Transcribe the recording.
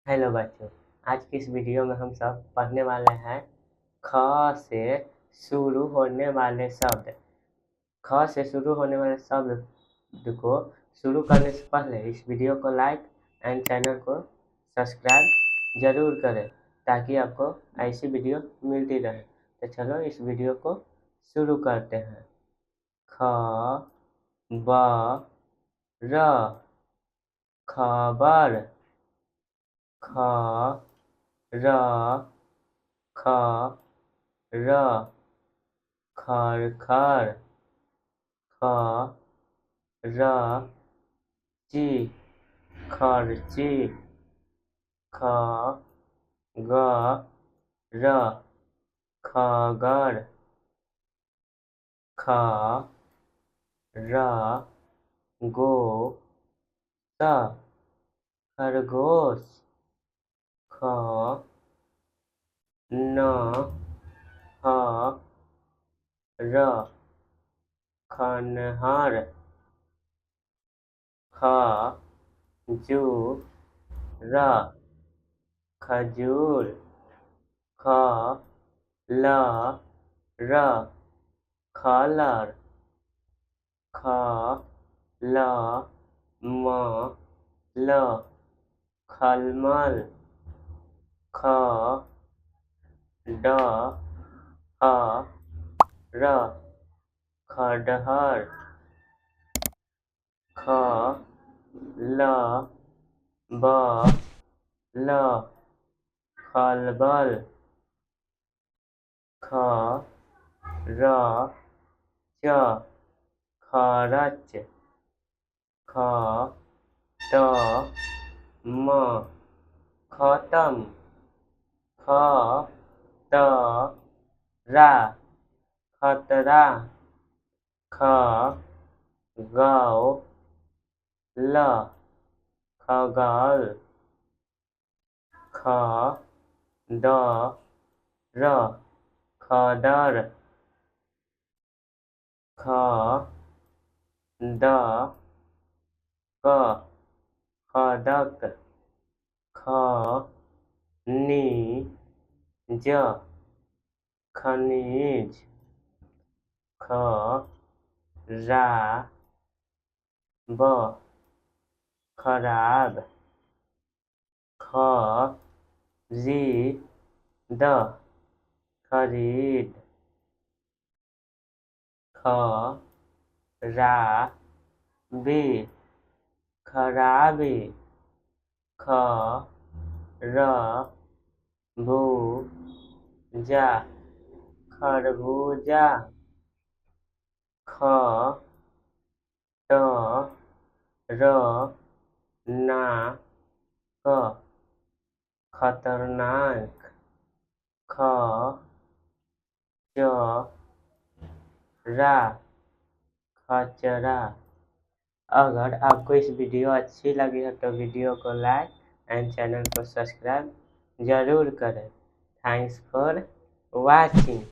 Hello बच्चों, आज की इस वीडियो में हम सब पढ़ने वाले हैं ख से शुरू होने वाले शब्द। ख से शुरू होने वाले शब्द को शुरू करने से पहले इस वीडियो को लाइक एंड चैनल को सब्सक्राइब जरूर करें ताकि आपको ऐसी वीडियो मिलती रहे। तो चलो इस वीडियो को शुरू करते हैं। ख ब र खबर, ख र ख र खर ख र ची खर्ची ख ग र खगर ख र गो स खरगोश ख न ह र खनहर ख जू र खजूर ख ल र कलर ख ल म ल खलमल ख ड ह र खडहर ख ल ब ल खलबल ख र च खरच ख त म खतम ख त रा खतरा ख गौ ल खगल ख द र खदर ख द क खदक ख नी ज खनिज ख रा ब खराब ख री द खरीद ख रा बी खराबी ख र भू जा खरबूजा ख त र ना क खतरनाक ख च रा खचरा। अगर आपको इस वीडियो अच्छी लगी है तो वीडियो को लाइक एंड चैनल को सब्सक्राइब जरूर करें। Thanks for watching.